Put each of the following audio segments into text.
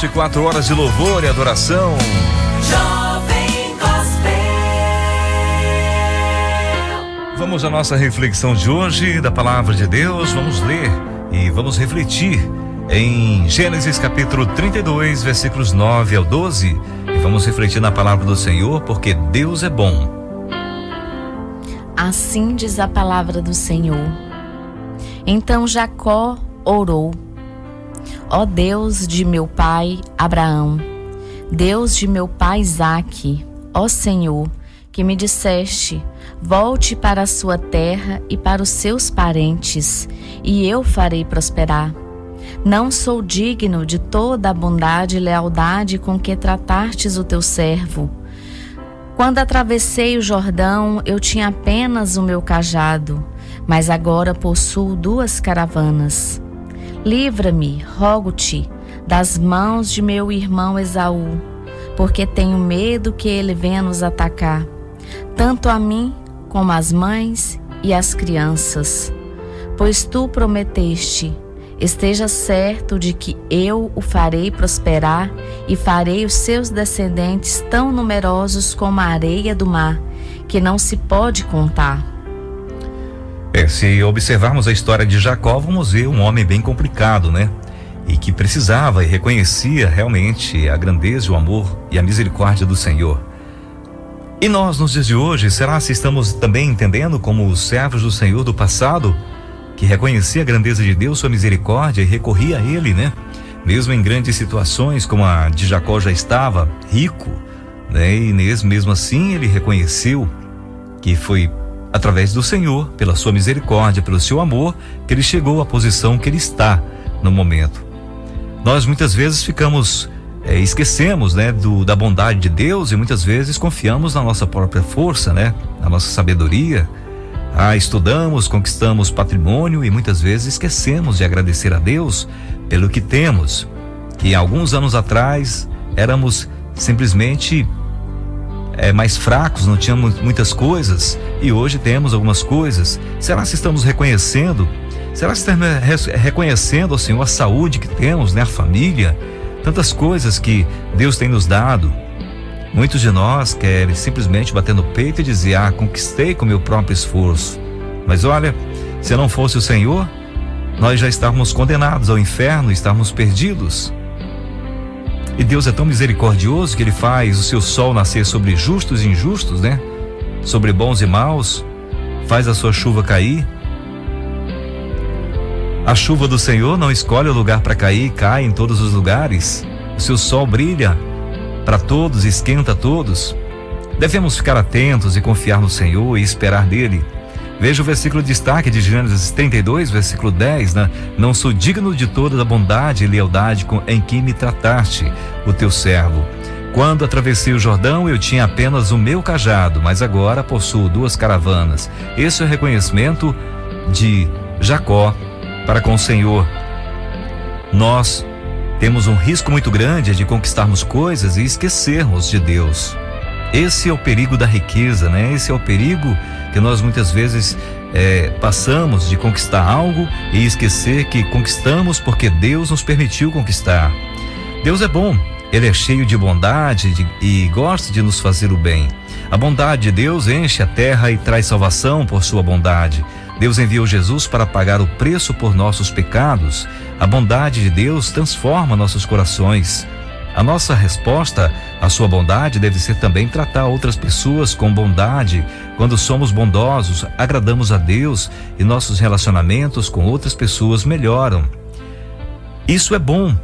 24 horas de louvor e adoração. Jovem Gospel. Vamos à nossa reflexão de hoje da palavra de Deus. Vamos ler e vamos refletir em Gênesis capítulo 32, versículos 9 ao 12. E vamos refletir na palavra do Senhor, porque Deus é bom. Assim diz a palavra do Senhor. Então Jacó orou: ó Deus de meu pai Abraão, Deus de meu pai Isaque, ó Senhor, que me disseste: volte para a sua terra e para os seus parentes, e eu farei prosperar. Não sou digno de toda a bondade e lealdade com que tratastes o teu servo. Quando atravessei o Jordão, eu tinha apenas o meu cajado, mas agora possuo 2 caravanas. Livra-me, rogo-te, das mãos de meu irmão Esaú, porque tenho medo que ele venha nos atacar, tanto a mim como as mães e as crianças. Pois tu prometeste: esteja certo de que eu o farei prosperar e farei os seus descendentes tão numerosos como a areia do mar, que não se pode contar. Se observarmos a história de Jacó, vamos ver um homem bem complicado, né? E que precisava e reconhecia realmente a grandeza, o amor e a misericórdia do Senhor. E nós, nos dias de hoje, será se estamos também entendendo como os servos do Senhor do passado, que reconhecia a grandeza de Deus, sua misericórdia e recorria a Ele, né? Mesmo em grandes situações, como a de Jacó já estava rico, né? E mesmo assim ele reconheceu que foi através do Senhor, pela sua misericórdia, pelo seu amor, que ele chegou à posição que ele está no momento. Nós muitas vezes esquecemos, né, da bondade de Deus, e muitas vezes confiamos na nossa própria força, né, na nossa sabedoria. Estudamos, conquistamos patrimônio e muitas vezes esquecemos de agradecer a Deus pelo que temos, que alguns anos atrás éramos simplesmente mais fracos, não tínhamos muitas coisas, e hoje temos algumas coisas. Será que estamos reconhecendo? Será que estamos reconhecendo, Senhor, a saúde que temos, né, a família, tantas coisas que Deus tem nos dado? Muitos de nós querem simplesmente bater no peito e dizer: conquistei com meu próprio esforço. Mas olha, se não fosse o Senhor, nós já estávamos condenados ao inferno, estávamos perdidos. E Deus é tão misericordioso que Ele faz o seu sol nascer sobre justos e injustos, né? Sobre bons e maus, faz a sua chuva cair. A chuva do Senhor não escolhe o lugar para cair, cai em todos os lugares. O seu sol brilha para todos, esquenta todos. Devemos ficar atentos e confiar no Senhor e esperar dele. Veja o versículo de destaque de Gênesis 32, versículo 10, né? Não sou digno de toda a bondade e lealdade em que me trataste, o teu servo. Quando atravessei o Jordão, eu tinha apenas o meu cajado, mas agora possuo 2 caravanas. Esse é o reconhecimento de Jacó para com o Senhor. Nós temos um risco muito grande de conquistarmos coisas e esquecermos de Deus. Esse é o perigo da riqueza, né? Esse é o perigo que nós muitas vezes passamos de conquistar algo e esquecer que conquistamos porque Deus nos permitiu conquistar. Deus é bom, Ele é cheio de bondade e gosta de nos fazer o bem. A bondade de Deus enche a terra e traz salvação por sua bondade. Deus enviou Jesus para pagar o preço por nossos pecados. A bondade de Deus transforma nossos corações. A nossa resposta à sua bondade deve ser também tratar outras pessoas com bondade. Quando somos bondosos, agradamos a Deus e nossos relacionamentos com outras pessoas melhoram. Isso é bom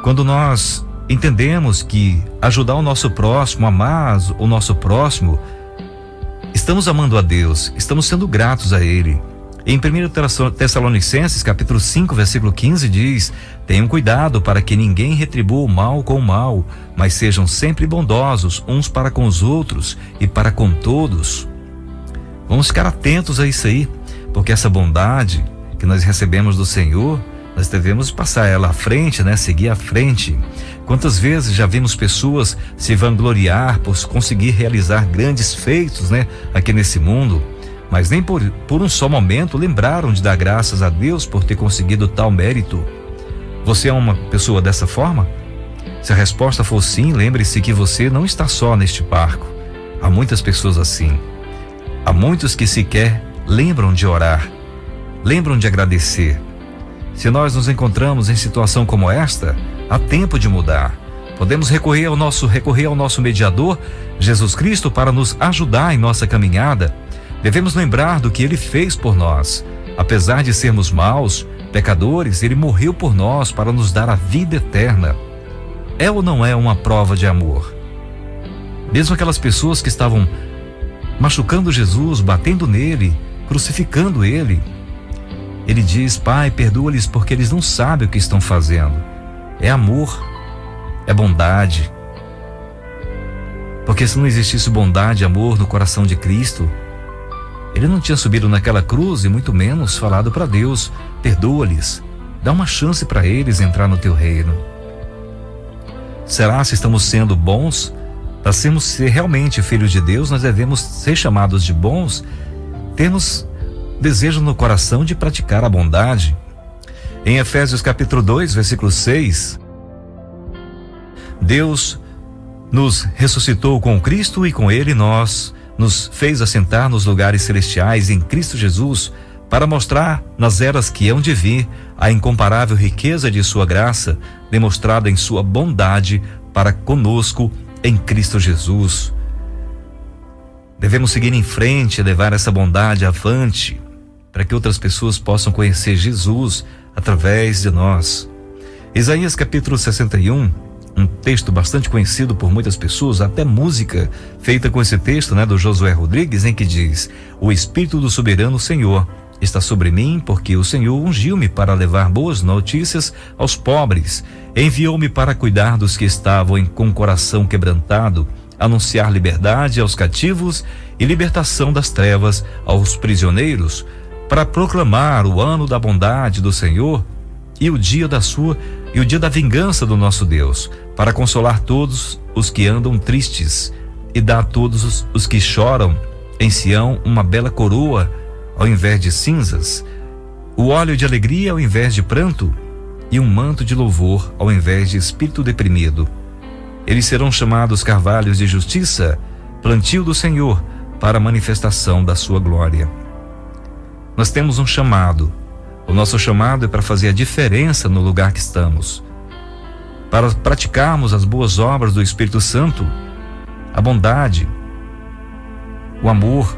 quando nós entendemos que ajudar o nosso próximo, amar o nosso próximo, estamos amando a Deus, estamos sendo gratos a Ele. Em 1 Tessalonicenses capítulo 5, versículo 15 diz: tenham cuidado para que ninguém retribua o mal com o mal, mas sejam sempre bondosos uns para com os outros e para com todos. Vamos ficar atentos a isso aí, porque essa bondade que nós recebemos do Senhor, nós devemos passar ela à frente, né? Seguir à frente. Quantas vezes já vimos pessoas se vangloriar por conseguir realizar grandes feitos, né? Aqui nesse mundo, mas nem por um só momento lembraram de dar graças a Deus por ter conseguido tal mérito. Você é uma pessoa dessa forma? Se a resposta for sim, lembre-se que você não está só neste barco. Há muitas pessoas assim. Há muitos que sequer lembram de orar, lembram de agradecer. Se nós nos encontramos em situação como esta, há tempo de mudar. Podemos recorrer ao nosso mediador, Jesus Cristo, para nos ajudar em nossa caminhada. Devemos lembrar do que Ele fez por nós. Apesar de sermos maus, pecadores, Ele morreu por nós para nos dar a vida eterna. É ou não é uma prova de amor? Mesmo aquelas pessoas que estavam machucando Jesus, batendo nele, crucificando ele, Ele diz: Pai, perdoa-lhes porque eles não sabem o que estão fazendo. É amor, é bondade. Porque se não existisse bondade e amor no coração de Cristo, Ele não tinha subido naquela cruz e muito menos falado para Deus: perdoa-lhes, dá uma chance para eles entrar no teu reino. Será se estamos sendo bons? Para sermos realmente filhos de Deus, nós devemos ser chamados de bons, termos desejo no coração de praticar a bondade. Em Efésios capítulo 2, versículo 6, Deus nos ressuscitou com Cristo e com Ele nos fez assentar nos lugares celestiais em Cristo Jesus, para mostrar nas eras que hão de vir a incomparável riqueza de sua graça, demonstrada em sua bondade para conosco em Cristo Jesus. Devemos seguir em frente e levar essa bondade avante, para que outras pessoas possam conhecer Jesus através de nós. Isaías capítulo 61, um texto bastante conhecido por muitas pessoas, até música feita com esse texto, do Josué Rodrigues, em que diz: o Espírito do soberano Senhor está sobre mim, porque o Senhor ungiu-me para levar boas notícias aos pobres, enviou-me para cuidar dos que estavam com o coração quebrantado, anunciar liberdade aos cativos e libertação das trevas aos prisioneiros, para proclamar o ano da bondade do Senhor e o dia da vingança do nosso Deus, para consolar todos os que andam tristes e dar a todos os que choram em Sião uma bela coroa ao invés de cinzas, o óleo de alegria ao invés de pranto e um manto de louvor ao invés de espírito deprimido. Eles serão chamados carvalhos de justiça, plantio do Senhor, para a manifestação da sua glória. Nós temos um chamado. O nosso chamado é para fazer a diferença no lugar que estamos, para praticarmos as boas obras do Espírito Santo, a bondade, o amor.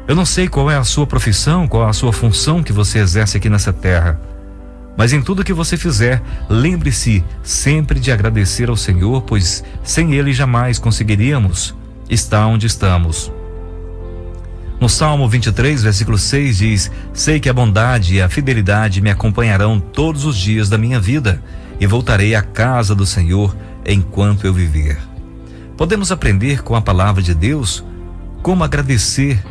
Eu não sei qual é a sua profissão, qual é a sua função que você exerce aqui nessa terra, mas em tudo que você fizer, lembre-se sempre de agradecer ao Senhor, pois sem Ele jamais conseguiríamos estar onde estamos. No Salmo 23, versículo 6 diz: sei que a bondade e a fidelidade me acompanharão todos os dias da minha vida, e voltarei à casa do Senhor enquanto eu viver. Podemos aprender com a palavra de Deus como agradecer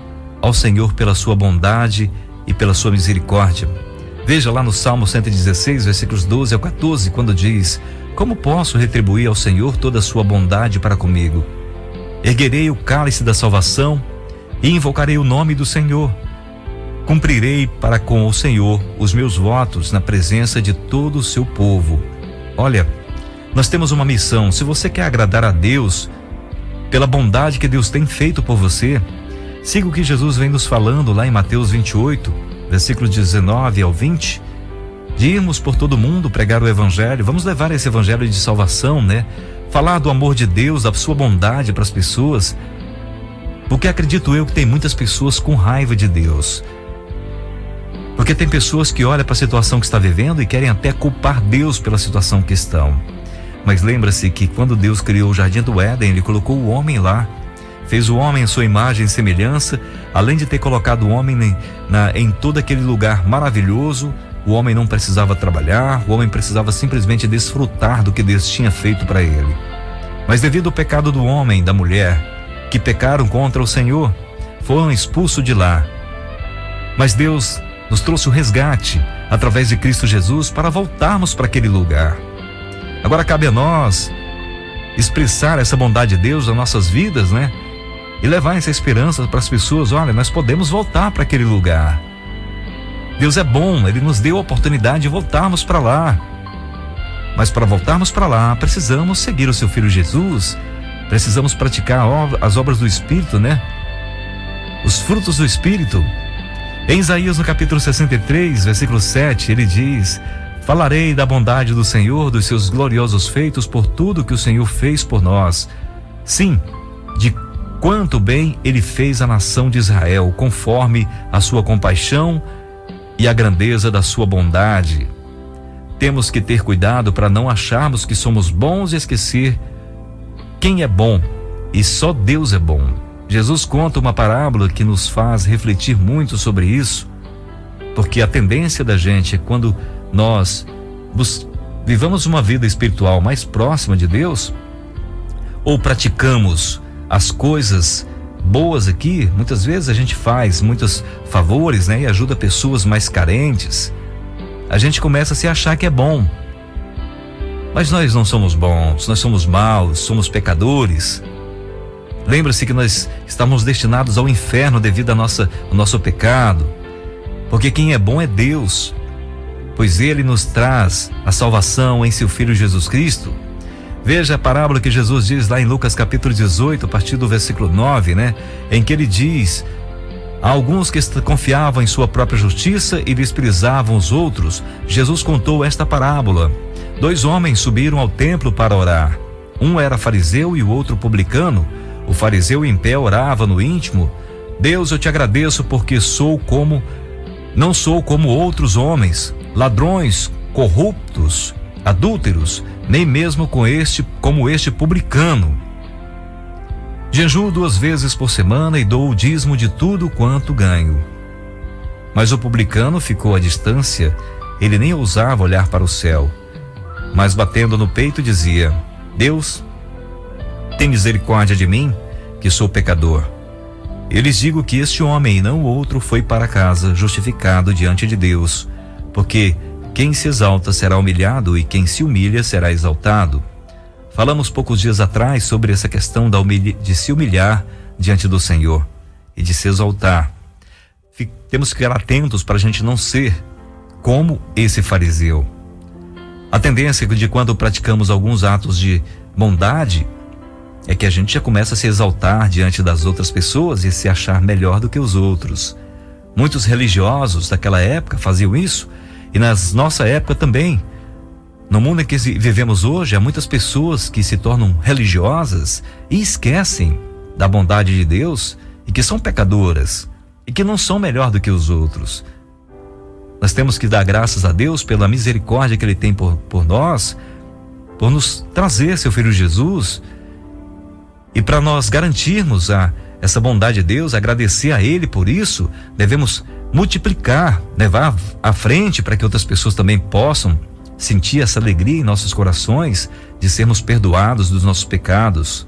ao Senhor pela sua bondade e pela sua misericórdia. Veja lá no Salmo 116, versículos 12 ao 14, quando diz: como posso retribuir ao Senhor toda a sua bondade para comigo? Erguerei o cálice da salvação e invocarei o nome do Senhor. Cumprirei para com o Senhor os meus votos na presença de todo o seu povo. Olha, nós temos uma missão. Se você quer agradar a Deus pela bondade que Deus tem feito por você, siga o que Jesus vem nos falando lá em Mateus 28, versículos 19 ao 20, de irmos por todo mundo pregar o evangelho. Vamos levar esse evangelho de salvação, falar do amor de Deus, da sua bondade para as pessoas, porque acredito eu que tem muitas pessoas com raiva de Deus, porque tem pessoas que olham para a situação que está vivendo e querem até culpar Deus pela situação que estão. Mas lembra-se que quando Deus criou o jardim do Éden, Ele colocou o homem lá, fez o homem em sua imagem e semelhança. Além de ter colocado o homem em todo aquele lugar maravilhoso, o homem não precisava trabalhar, o homem precisava simplesmente desfrutar do que Deus tinha feito para ele. Mas devido ao pecado do homem e da mulher, que pecaram contra o Senhor, foram expulsos de lá. Mas Deus nos trouxe o resgate através de Cristo Jesus para voltarmos para aquele lugar. Agora cabe a nós expressar essa bondade de Deus nas nossas vidas, e levar essa esperança para as pessoas. Olha, nós podemos voltar para aquele lugar. Deus é bom, Ele nos deu a oportunidade de voltarmos para lá. Mas para voltarmos para lá, precisamos seguir o seu Filho Jesus, precisamos praticar as obras do Espírito, né? Os frutos do Espírito. Em Isaías, no capítulo 63, versículo 7, ele diz: falarei da bondade do Senhor, dos seus gloriosos feitos, por tudo que o Senhor fez por nós. Sim, de quanto bem ele fez à nação de Israel, conforme a sua compaixão e a grandeza da sua bondade. Temos que ter cuidado para não acharmos que somos bons e esquecer quem é bom, e só Deus é bom. Jesus conta uma parábola que nos faz refletir muito sobre isso, porque a tendência da gente é quando nós vivamos uma vida espiritual mais próxima de Deus, ou praticamos as coisas boas aqui, muitas vezes a gente faz muitos favores, né, e ajuda pessoas mais carentes. A gente começa a se achar que é bom, mas nós não somos bons, nós somos maus, somos pecadores. Lembra-se que nós estamos destinados ao inferno devido ao nosso pecado, porque quem é bom é Deus, pois Ele nos traz a salvação em seu Filho Jesus Cristo. Veja a parábola que Jesus diz lá em Lucas capítulo 18, a partir do versículo 9, né? Em que ele diz: há alguns que confiavam em sua própria justiça e desprezavam os outros. Jesus contou esta parábola. 2 homens subiram ao templo para orar. Um era fariseu e o outro publicano. O fariseu em pé orava no íntimo: Deus, eu te agradeço porque não sou como outros homens, ladrões, corruptos, adúlteros, nem mesmo como este publicano. Jejuo 2 vezes por semana e dou o dízimo de tudo quanto ganho. Mas o publicano ficou à distância, ele nem ousava olhar para o céu, mas batendo no peito dizia: Deus, tem misericórdia de mim, que sou pecador. Eu lhes digo que este homem e não o outro foi para casa justificado diante de Deus, porque quem se exalta será humilhado e quem se humilha será exaltado. Falamos poucos dias atrás sobre essa questão de se humilhar diante do Senhor e de se exaltar. Temos que ficar atentos para a gente não ser como esse fariseu. A tendência de quando praticamos alguns atos de bondade é que a gente já começa a se exaltar diante das outras pessoas e se achar melhor do que os outros. Muitos religiosos daquela época faziam isso, e na nossa época também. No mundo em que vivemos hoje, há muitas pessoas que se tornam religiosas e esquecem da bondade de Deus e que são pecadoras e que não são melhor do que os outros. Nós temos que dar graças a Deus pela misericórdia que Ele tem por nós, por nos trazer seu Filho Jesus, e para nós garantirmos essa bondade de Deus, agradecer a Ele por isso, devemos multiplicar, levar à frente para que outras pessoas também possam sentir essa alegria em nossos corações de sermos perdoados dos nossos pecados.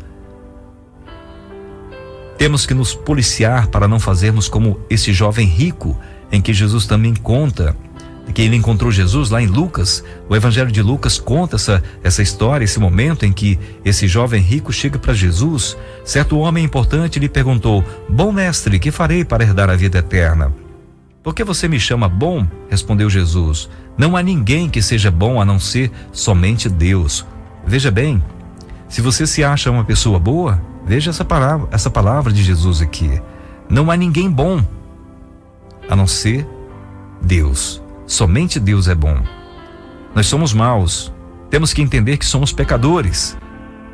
Temos que nos policiar para não fazermos como esse jovem rico, em que Jesus também conta, que ele encontrou Jesus lá em Lucas. O Evangelho de Lucas conta essa história, esse momento em que esse jovem rico chega para Jesus. Certo homem importante lhe perguntou: bom mestre, que farei para herdar a vida eterna? Por que você me chama bom? Respondeu Jesus. Não há ninguém que seja bom a não ser somente Deus. Veja bem, se você se acha uma pessoa boa, veja essa palavra de Jesus aqui. Não há ninguém bom a não ser Deus. Somente Deus é bom. Nós somos maus. Temos que entender que somos pecadores,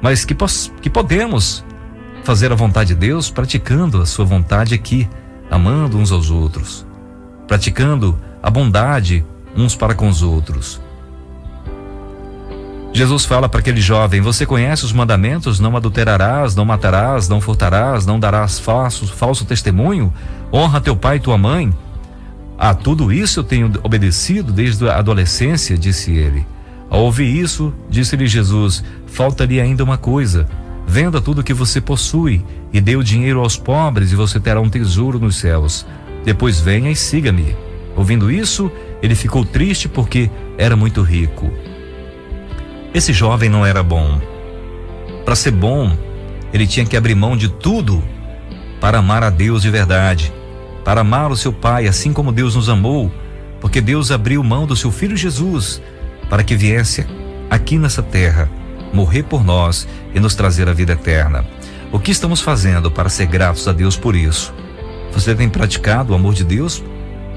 mas que podemos fazer a vontade de Deus praticando a sua vontade aqui, amando uns aos outros, praticando a bondade uns para com os outros. Jesus fala para aquele jovem: você conhece os mandamentos? Não adulterarás, não matarás, não furtarás, não darás falso testemunho, honra teu pai e tua mãe. A tudo isso eu tenho obedecido desde a adolescência, disse ele. Ao ouvir isso, disse-lhe Jesus: falta-lhe ainda uma coisa. Venda tudo o que você possui e dê o dinheiro aos pobres e você terá um tesouro nos céus. Depois venha e siga-me. Ouvindo isso, ele ficou triste porque era muito rico. Esse jovem não era bom. Para ser bom, ele tinha que abrir mão de tudo para amar a Deus de verdade, para amar o seu Pai, assim como Deus nos amou, porque Deus abriu mão do seu Filho Jesus para que viesse aqui nessa terra, morrer por nós e nos trazer a vida eterna. O que estamos fazendo para ser gratos a Deus por isso? Você tem praticado o amor de Deus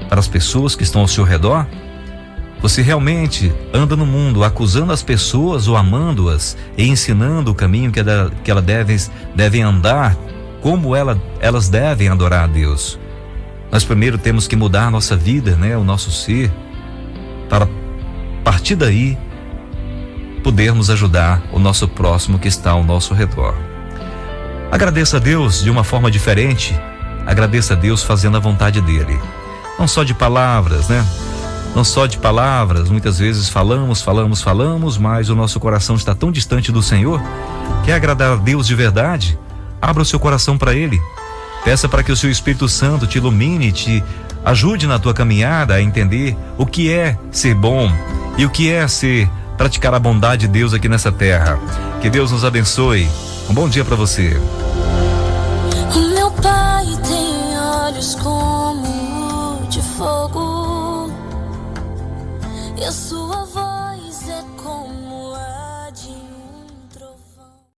para as pessoas que estão ao seu redor? Você realmente anda no mundo acusando as pessoas ou amando-as e ensinando o caminho que elas devem andar, como elas devem adorar a Deus? Nós primeiro temos que mudar a nossa vida, o nosso ser, para a partir daí podermos ajudar o nosso próximo que está ao nosso redor. Agradeça a Deus de uma forma diferente. Agradeça a Deus fazendo a vontade dele. Não só de palavras, Não só de palavras, muitas vezes falamos, mas o nosso coração está tão distante do Senhor. Quer agradar a Deus de verdade? Abra o seu coração para Ele. Peça para que o seu Espírito Santo te ilumine, te ajude na tua caminhada a entender o que é ser bom e o que é praticar a bondade de Deus aqui nessa terra. Que Deus nos abençoe. Um bom dia para você. O meu pai tem olhos como de fogo e a sua